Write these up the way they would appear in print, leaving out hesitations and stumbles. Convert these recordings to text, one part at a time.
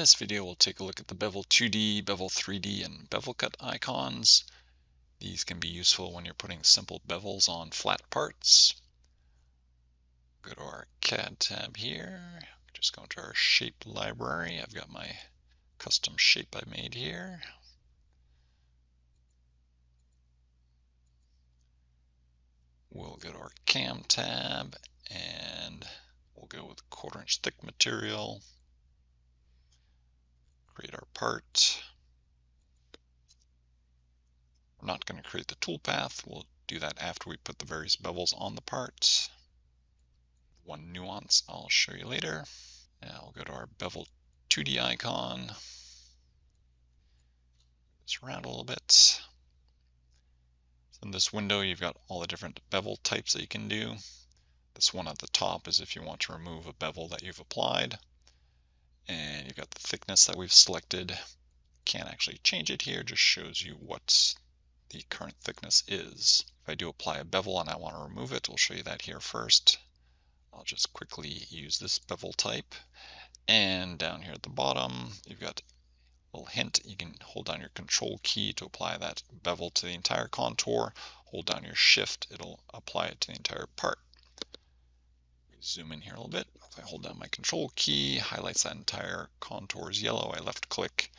this video, we'll take a look at the Bevel 2D, Bevel 3D, and Bevel Cut icons. These can be useful when you're putting simple bevels on flat parts. Go to our CAD tab here. Just go into our shape library. I've got my custom shape I made here. We'll go to our Cam tab and we'll go with 1/4 inch thick material. Create our part. We're not going to create the toolpath. We'll do that after we put the various bevels on the part. One nuance I'll show you later. Now we'll go to our Bevel 2D icon. Just around a little bit. So in this window, you've got all the different bevel types that you can do. This one at the top is if you want to remove a bevel that you've applied. And you've got the thickness that we've selected. Can't actually change it here, just shows you what the current thickness is. If I do apply a bevel and I want to remove it, we'll show you that here first. I'll just quickly use this bevel type. And down here at the bottom, you've got a little hint. You can hold down your control key to apply that bevel to the entire contour. Hold down your shift, it'll apply it to the entire part. Zoom in here a little bit. If I hold down my control key, highlights that entire contour is yellow. I left click,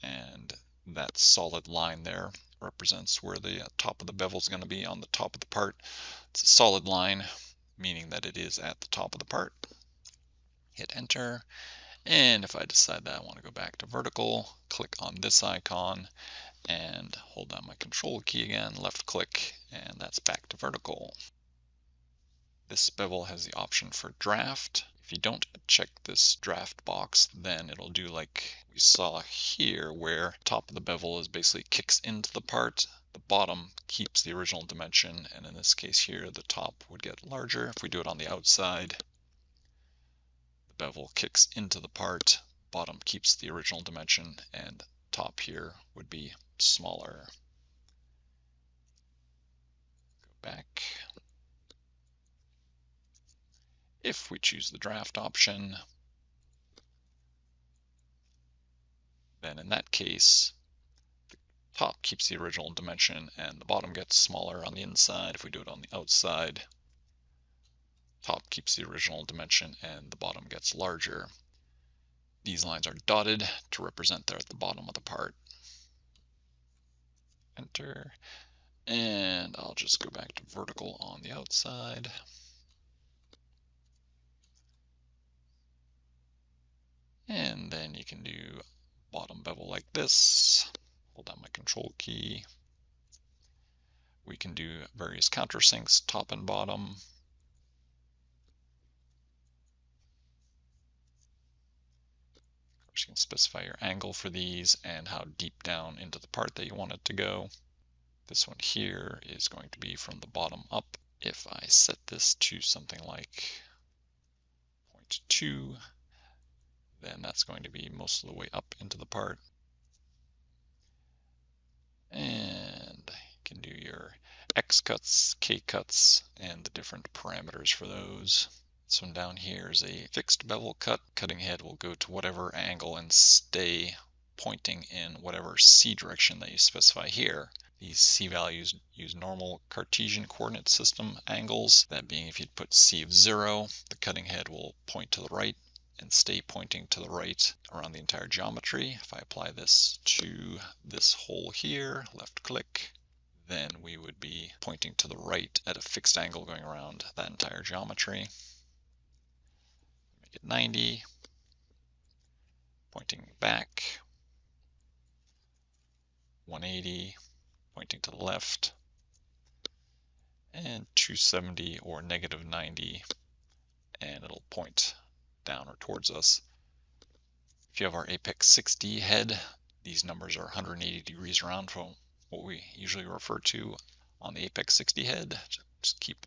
and that solid line there represents where the top of the bevel is going to be on the top of the part. It's a solid line, meaning that it is at the top of the part. Hit enter, and if I decide that I want to go back to vertical, click on this icon and hold down my control key again, left click, and that's back to vertical. This bevel has the option for draft. If you don't check this draft box, then it'll do like we saw here, where top of the bevel is basically kicks into the part. The bottom keeps the original dimension, and in this case here, the top would get larger. If we do it on the outside, the bevel kicks into the part, bottom keeps the original dimension, and top here would be smaller. Go back. If we choose the draft option, then in that case, the top keeps the original dimension and the bottom gets smaller on the inside. If we do it on the outside, top keeps the original dimension and the bottom gets larger. These lines are dotted to represent they're at the bottom of the part. Enter, and I'll just go back to vertical on the outside. And then you can do bottom bevel like this. Hold down my control key. We can do various countersinks, top and bottom. Of course, you can specify your angle for these and how deep down into the part that you want it to go. This one here is going to be from the bottom up. If I set this to something like 0.2, then that's going to be most of the way up into the part. And you can do your X cuts, K cuts, and the different parameters for those. This one down here is a fixed bevel cut. Cutting head will go to whatever angle and stay pointing in whatever C direction that you specify here. These C values use normal Cartesian coordinate system angles. That being, if you'd put C of 0, the cutting head will point to the right and stay pointing to the right around the entire geometry. If I apply this to this hole here, left click, then we would be pointing to the right at a fixed angle going around that entire geometry. Make it 90, pointing back, 180, pointing to the left, and 270 or -90, and it'll point down or towards us. If you have our Apex 6D head, these numbers are 180 degrees around from what we usually refer to on the Apex 6D head. Just keep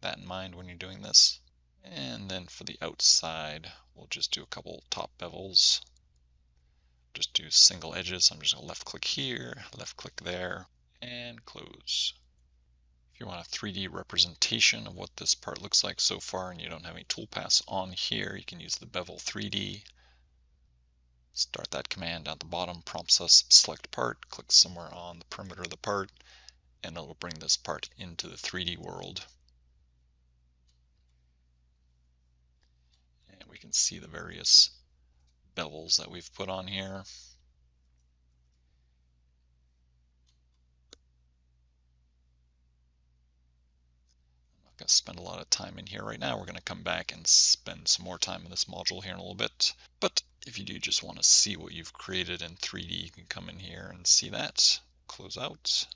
that in mind when you're doing this. And then for the outside, we'll just do a couple top bevels. Just do single edges. I'm just going to left click here, left click there, and close. If you want a 3D representation of what this part looks like so far and you don't have any toolpaths on here, you can use the Bevel 3D. Start that command down at the bottom, prompts us select part, click somewhere on the perimeter of the part, and it'll bring this part into the 3D world. And we can see the various bevels that we've put on here. Going to spend a lot of time in here right now. We're going to come back and spend some more time in this module here in a little bit. But if you do just want to see what you've created in 3D, you can come in here and see that. Close out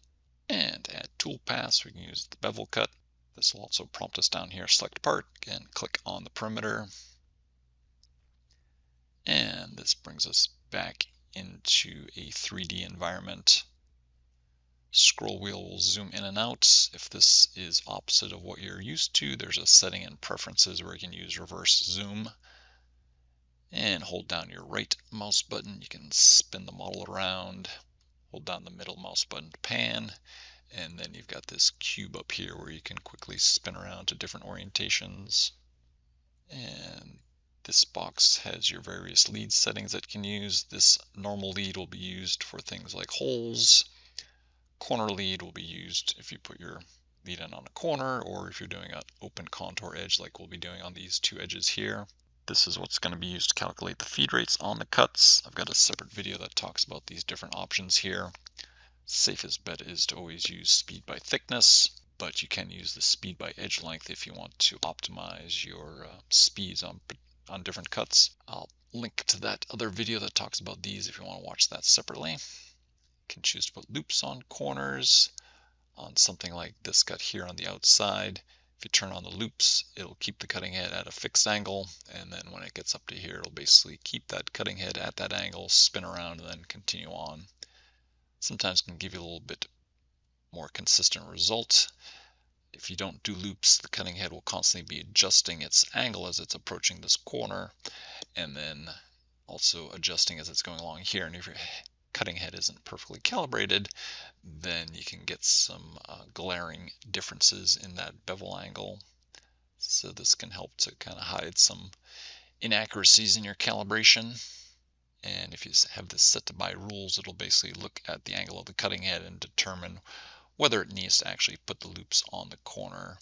and add toolpaths. We can use the bevel cut. This will also prompt us down here, select part, and click on the perimeter. And this brings us back into a 3D environment. Scroll wheel will zoom in and out. If this is opposite of what you're used to, there's a setting in preferences where you can use reverse zoom. And hold down your right mouse button. You can spin the model around. Hold down the middle mouse button to pan. And then you've got this cube up here where you can quickly spin around to different orientations. And this box has your various lead settings that you can use. This normal lead will be used for things like holes. Corner lead will be used if you put your lead in on a corner, or if you're doing an open contour edge like we'll be doing on these two edges here. This is what's going to be used to calculate the feed rates on the cuts. I've got a separate video that talks about these different options here. Safest bet is to always use speed by thickness, but you can use the speed by edge length if you want to optimize your speeds on different cuts. I'll link to that other video that talks about these if you want to watch that separately. Can choose to put loops on corners on something like this cut here on the outside. If you turn on the loops, it'll keep the cutting head at a fixed angle, and then when it gets up to here, it'll basically keep that cutting head at that angle, spin around, and then continue on. Sometimes it can give you a little bit more consistent result. If you don't do loops, the cutting head will constantly be adjusting its angle as it's approaching this corner, and then also adjusting as it's going along here. And if your cutting head isn't perfectly calibrated, then you can get some glaring differences in that bevel angle. So this can help to kind of hide some inaccuracies in your calibration. And if you have this set to by rules, it'll basically look at the angle of the cutting head and determine whether it needs to actually put the loops on the corner.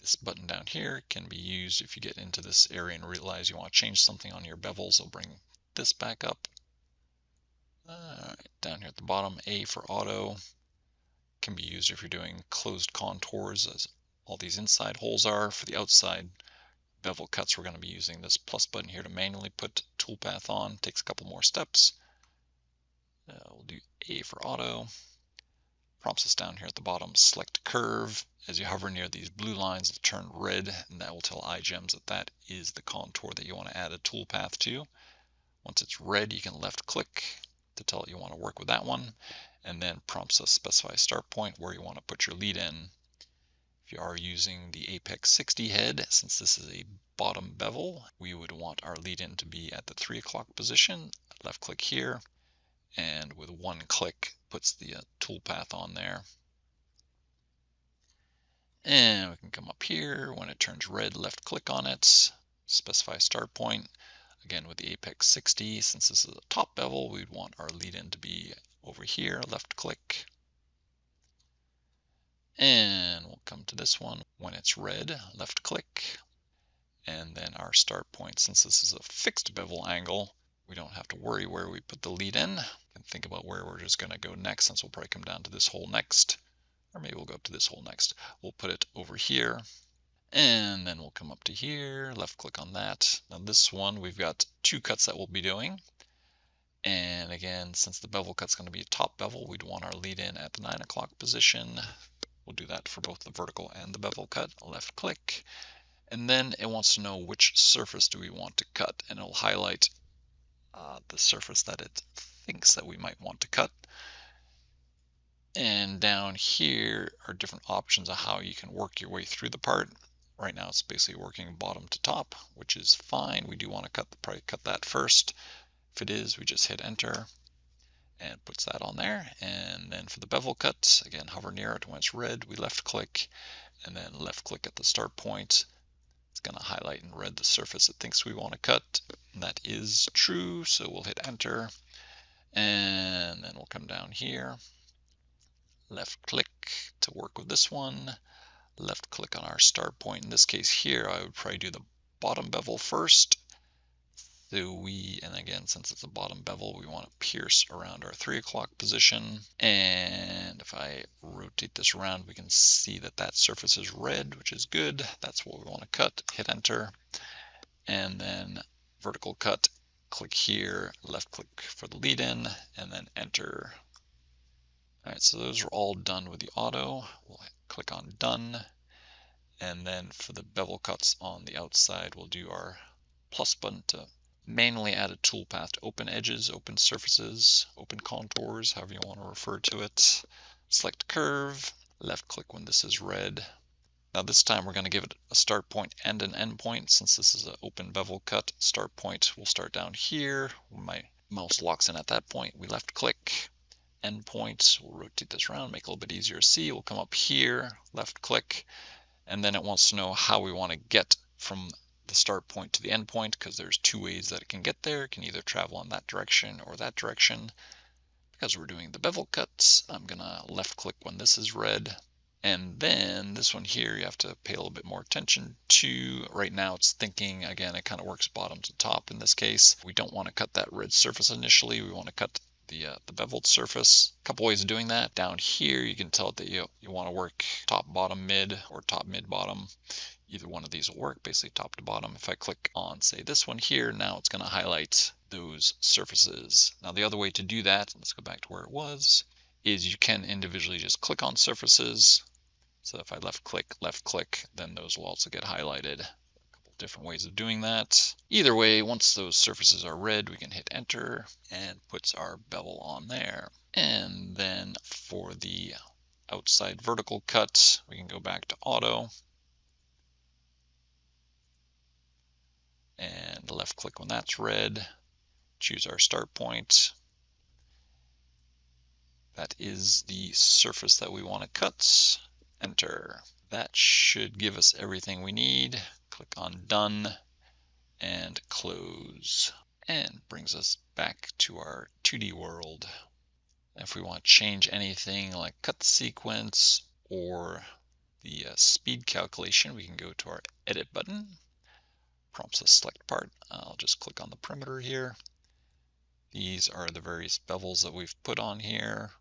This button down here can be used if you get into this area and realize you want to change something on your bevels. It'll bring this back up. Down here at the bottom, A for auto, can be used if you're doing closed contours, as all these inside holes are. For the outside bevel cuts, we're going to be using this plus button here to manually put toolpath on. Takes a couple more steps. We'll do A for auto. Prompts us down here at the bottom, select curve. As you hover near these blue lines, it'll turn red, and that will tell IGEMS that that is the contour that you want to add a toolpath to. Once it's red, you can left click to tell it you want to work with that one, and then prompts us specify start point where you want to put your lead in. If you are using the Apex 60 head, since this is a bottom bevel, we would want our lead in to be at the 3 o'clock position. Left click here, and with one click puts the toolpath on there. And we can come up here. When it turns red, left click on it, specify start point. Again, with the Apex 60, since this is a top bevel, we'd want our lead in to be over here, left click. And we'll come to this one. When it's red, left click. And then our start point, since this is a fixed bevel angle, we don't have to worry where we put the lead in. And think about where we're just going to go next, since we'll probably come down to this hole next. Or maybe we'll go up to this hole next. We'll put it over here. And then we'll come up to here, left click on that. Now this one, we've got 2 cuts that we'll be doing. And again, since the bevel cut's going to be a top bevel, we'd want our lead in at the 9 o'clock position. We'll do that for both the vertical and the bevel cut. Left click. And then it wants to know which surface do we want to cut. And it'll highlight the surface that it thinks that we might want to cut. And down here are different options of how you can work your way through the part. Right now it's basically working bottom to top, which is fine. We do want to probably cut that first. If it is, we just hit enter and puts that on there. And then for the bevel cut, again, hover near it. When it's red, we left click and then left click at the start point. It's going to highlight in red the surface it thinks we want to cut. And that is true, so we'll hit enter. And then we'll come down here, left click to work with this one, left click on our start point. In this case here, I would probably do the bottom bevel first. So and again, since it's a bottom bevel, we want to pierce around our 3 o'clock position. And if I rotate this around, we can see that that surface is red, which is good. That's what we want to cut. Hit enter. And then vertical cut, click here, left click for the lead in, and then enter. All right, so those are all done with the auto. We'll click on done. And then for the bevel cuts on the outside, we'll do our plus button to manually add a toolpath to open edges, open surfaces, open contours, however you want to refer to it. Select curve, left click when this is red. Now this time we're going to give it a start point and an end point. Since this is an open bevel cut, start point will start down here. When my mouse locks in at that point, we left click. End point, we'll rotate this around, make it a little bit easier to see. We'll come up here, left click, and then it wants to know how we want to get from the start point to the end point, because there's 2 ways that it can get there. It can either travel in that direction or that direction. Because we're doing the bevel cuts, I'm gonna left click when this is red. And then this one here, you have to pay a little bit more attention to. Right now it's thinking, again, it kind of works bottom to top in this case. We don't want to cut that red surface initially. We want to cut the beveled surface. A couple ways of doing that. Down here, you can tell it that you want to work top, bottom, mid, or top, mid, bottom. Either one of these will work, basically top to bottom. If I click on, say, this one here, now it's going to highlight those surfaces. Now, the other way to do that, let's go back to where it was, is you can individually just click on surfaces. So if I left click, then those will also get highlighted. A couple different ways of doing that. Either way, once those surfaces are red, we can hit enter and puts our bevel on there. And then for the outside vertical cut, we can go back to auto. And left click when that's red, choose our start point. That is the surface that we want to cut. Enter. That should give us everything we need. Click on done and close. And brings us back to our 2D world. If we want to change anything like cut sequence or the speed calculation, we can go to our edit button. Prompts us select part. I'll just click on the perimeter here. These are the various bevels that we've put on here.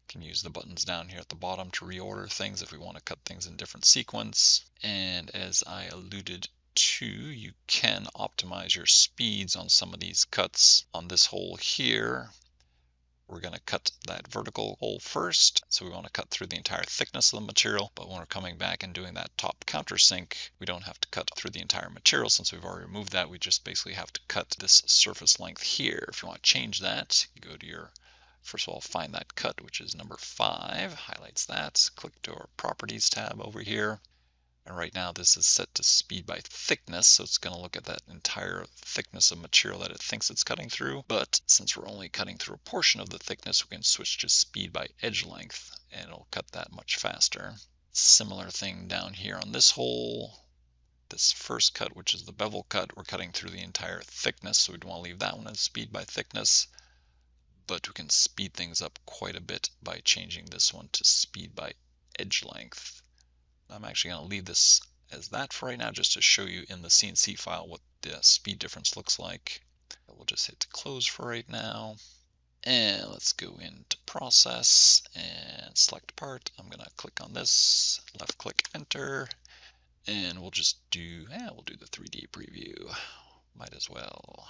Can use the buttons down here at the bottom to reorder things if we want to cut things in different sequence. And as I alluded to, you can optimize your speeds on some of these cuts. On this hole here, we're going to cut that vertical hole first. So we want to cut through the entire thickness of the material. But when we're coming back and doing that top countersink, we don't have to cut through the entire material. Since we've already removed that, we just basically have to cut this surface length here. If you want to change that, you go to your, first of all, find that cut, which is number 5, highlights that, click to our properties tab over here. And right now this is set to speed by thickness, so it's going to look at that entire thickness of material that it thinks it's cutting through. But since we're only cutting through a portion of the thickness, we can switch to speed by edge length, and it'll cut that much faster. Similar thing down here on this hole. This first cut, which is the bevel cut, we're cutting through the entire thickness, so we'd want to leave that one as speed by thickness. But we can speed things up quite a bit by changing this one to speed by edge length. I'm actually going to leave this as that for right now, just to show you in the CNC file what the speed difference looks like. We'll just hit close for right now. And let's go into process and select part. I'm going to click on this, left click enter, and we'll just do, we'll do the 3D preview. Might as well.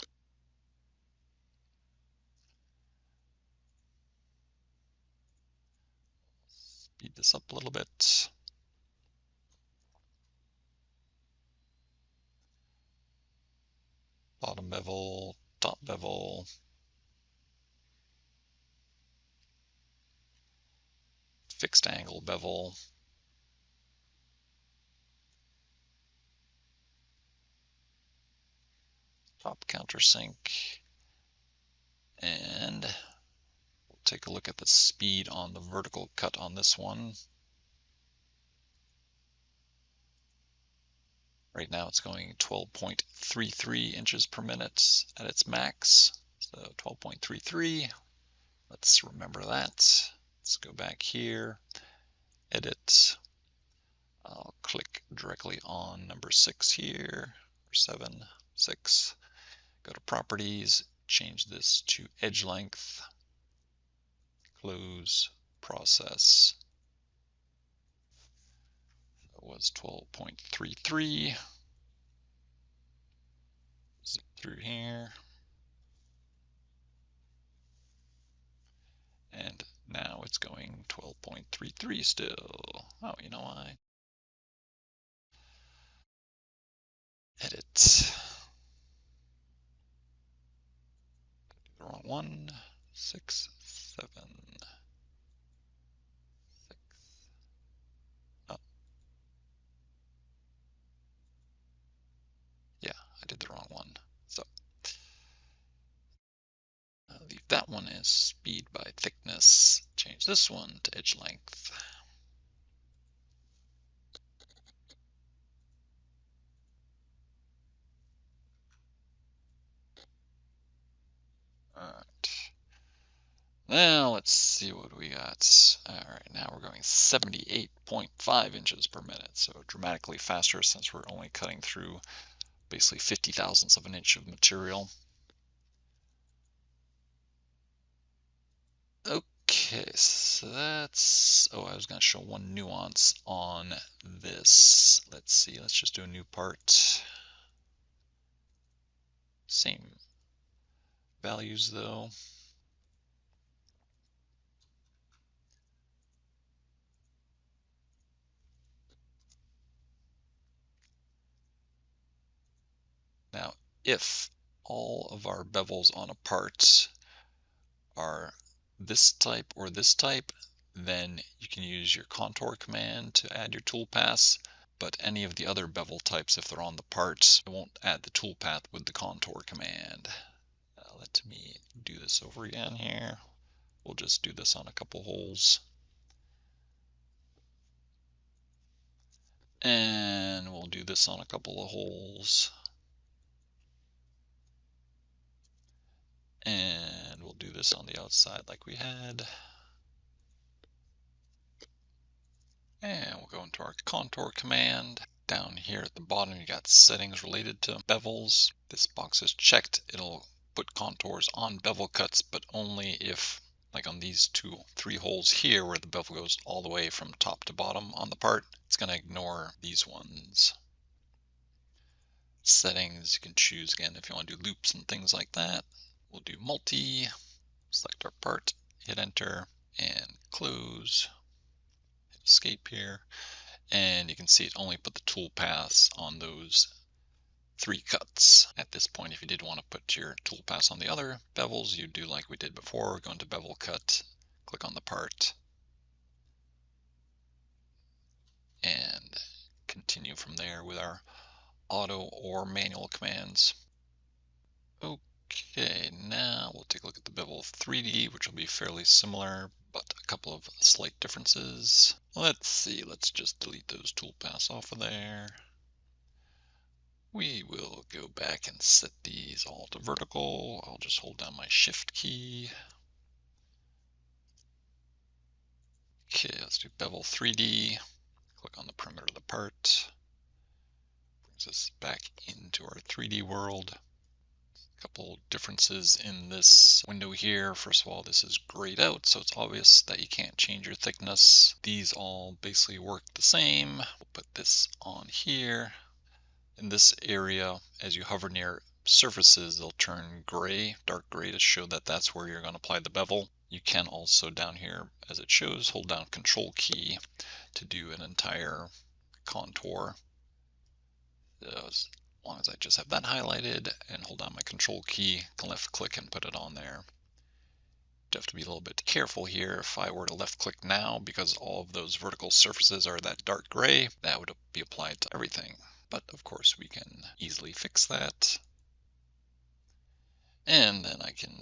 Speed this up a little bit. Bottom bevel, top bevel. Fixed angle bevel. Top countersink. And we'll take a look at the speed on the vertical cut on this one. Right now it's going 12.33 inches per minute at its max. So 12.33, let's remember that. Let's go back here, edit. I'll click directly on number 6 here, or 7, 6. Go to properties, change this to edge length, close, process. It was 12.33. Zip through here. And now it's going 12.33 still. Oh, you know why? Edit. The wrong one. 6, 7, 6. Oh. Yeah, I did the wrong one. So I'll leave that one as speed by thickness. Change this one to edge length. All right. Now let's see what we got. All right, now we're going 78.5 inches per minute, so dramatically faster since we're only cutting through basically 50 thousandths of an inch of material. Okay, so that's, oh, I was going to show one nuance on this. Let's see, let's just do a new part. Same values though. Now, if all of our bevels on a part are this type or this type, then you can use your contour command to add your toolpaths. But any of the other bevel types, if they're on the parts, it won't add the toolpath with the contour command. Let me do this over again here. We'll just do this on a couple holes. And we'll do this on a couple of holes. And we'll do this on the outside like we had. And we'll go into our contour command. Down here at the bottom, you got settings related to bevels. This box is checked. It'll put contours on bevel cuts, but only if, like on these 2, 3 holes here where the bevel goes all the way from top to bottom on the part, it's going to ignore these ones. Settings, you can choose again if you want to do loops and things like that. We'll do multi, select our part, hit enter, and close. Hit escape here. And you can see it only put the tool paths on those 3 cuts. At this point, if you did want to put your tool paths on the other bevels, you'd do like we did before, go into Bevel Cut, click on the part, and continue from there with our auto or manual commands. Okay, now we'll take a look at the Bevel 3D, which will be fairly similar, but a couple of slight differences. Let's see, let's just delete those toolpaths off of there. We will go back and set these all to vertical. I'll just hold down my Shift key. Okay, let's do Bevel 3D. Click on the perimeter of the part. Brings us back into our 3D world. A couple differences in this window here. First of all, this is grayed out, so it's obvious that you can't change your thickness. These all basically work the same. We'll put this on here. In this area, as you hover near surfaces, they'll turn gray, dark gray, to show that that's where you're going to apply the bevel. You can also down here, as it shows, hold down Control key to do an entire contour. As long as I just have that highlighted and hold down my Control key, can left click and put it on there. You have to be a little bit careful here. If I were to left click now, because all of those vertical surfaces are that dark gray, that would be applied to everything. But of course we can easily fix that. And then I can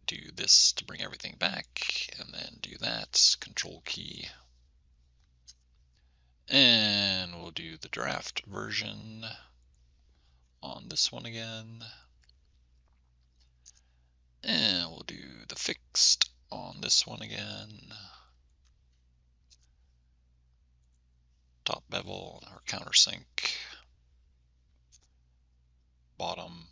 do this to bring everything back, and then do that, Control key. And we'll do the draft version on this one again. And we'll do the fixed on this one again. Top bevel or countersink. Bottom.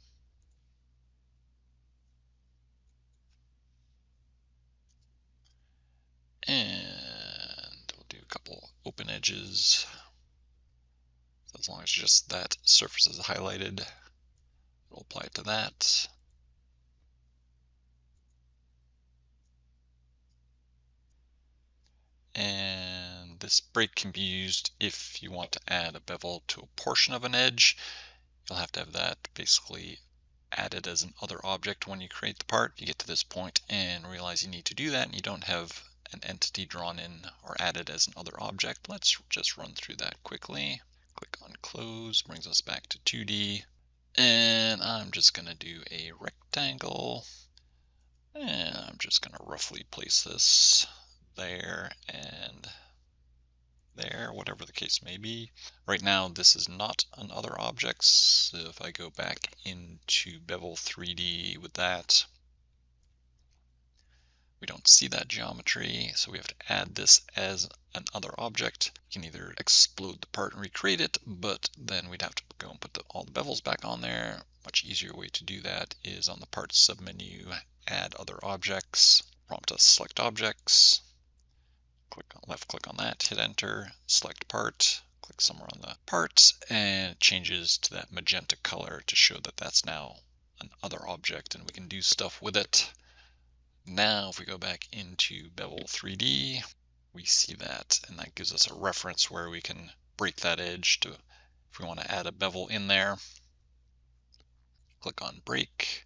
And we'll do a couple open edges. So as long as just that surface is highlighted, we'll apply it to that. And this break can be used if you want to add a bevel to a portion of an edge. You'll have to have that basically added as an other object when you create the part. You get to this point and realize you need to do that and you don't have an entity drawn in or added as an other object. Let's just run through that quickly. Click on close, brings us back to 2D. And I'm just going to do a rectangle. And I'm just going to roughly place this there and there, whatever the case may be. Right now, this is not an other object. So if I go back into Bevel 3D with that, we don't see that geometry. So we have to add this as an other object. You can either explode the part and recreate it, but then we'd have to go and put all the bevels back on there. Much easier way to do that is on the Parts submenu, add other objects, prompt us select objects, left click on that, hit enter, select part, click somewhere on the part, and it changes to that magenta color to show that that's now an other object and we can do stuff with it. Now if we go back into Bevel 3D, we see that, and that gives us a reference where we can break that edge to, if we want to add a bevel in there. Click on break,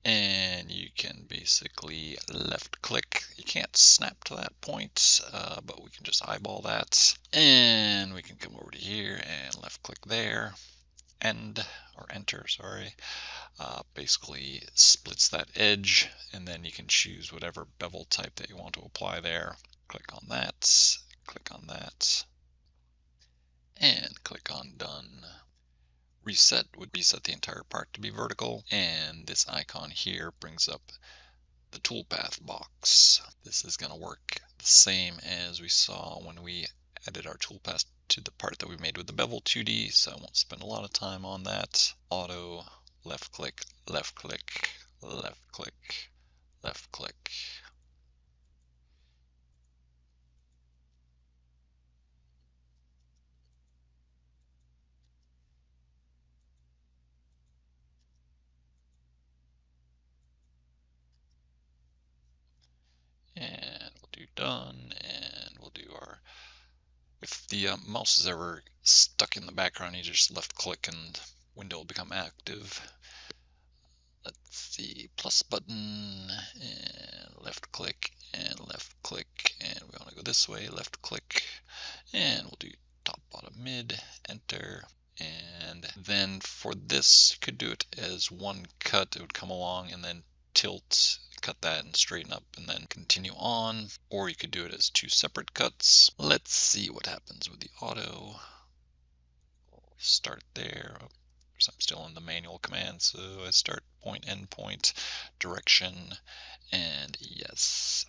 and you can basically left click. You can't snap to that point, but we can just eyeball that. And we can come over to here and left click there, end, or enter, sorry. Basically splits that edge, and then you can choose whatever bevel type that you want to apply there. Click on that, and click on done. Reset would reset the entire part to be vertical, and this icon here brings up the toolpath box. This is going to work the same as we saw when we added our toolpath to the part that we made with the Bevel 2D, so I won't spend a lot of time on that. Auto, left click, left click, left click, left click. And we'll do done, and we'll do our, if the mouse is ever stuck in the background, you just left click and window will become active. Let's see, plus button, and left click, and we want to go this way, left click, and we'll do top, bottom, mid, enter. And then for this, you could do it as one cut. It would come along and then tilt, cut that and straighten up and then continue on. Or you could do it as two separate cuts. Let's see what happens with the auto. Start there. I'm still in the manual command, so I start point, end point, direction, and yes,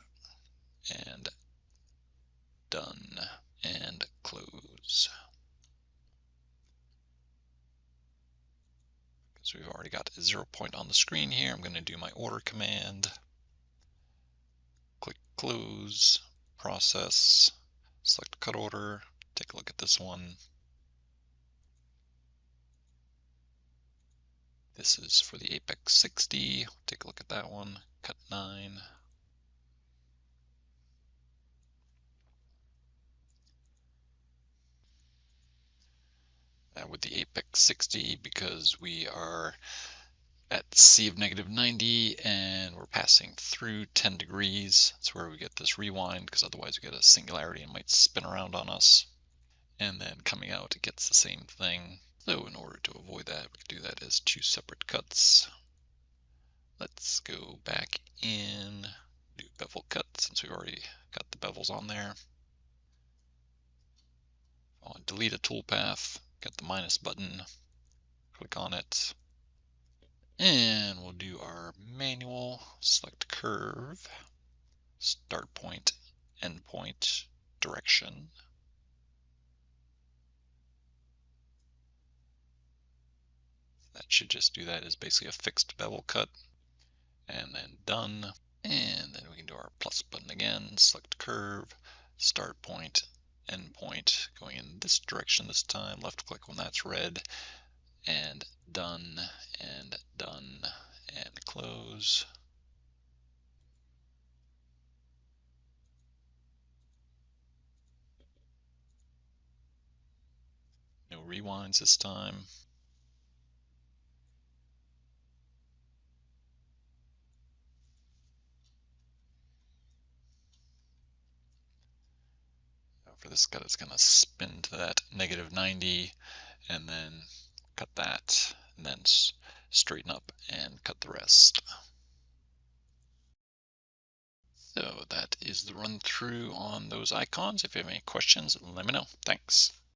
and done, and close. So we've already got a 0 point on the screen here. I'm going to do my order command, click close, process, select cut order, take a look at this one. This is for the Apex 60. Take a look at that one. Cut 9. With the Apex 60, because we are at C of -90 and we're passing through 10 degrees. That's where we get this rewind, because otherwise we get a singularity and might spin around on us. And then coming out, it gets the same thing. So in order to avoid that, we can do that as two separate cuts. Let's go back in, do bevel cut, since we've already got the bevels on there. I'll delete a toolpath, get the minus button, click on it, and we'll do our manual, select curve, start point, end point, direction. That should just do that as basically a fixed bevel cut, and then done. And then we can do our plus button again, select curve, start point, end point, going in this direction this time, left click when that's red, and done, and close. No rewinds this time. For this cut, it's going to spin to that -90 and then cut that, and then straighten up and cut the rest. So that is the run through on those icons. If you have any questions, let me know. Thanks.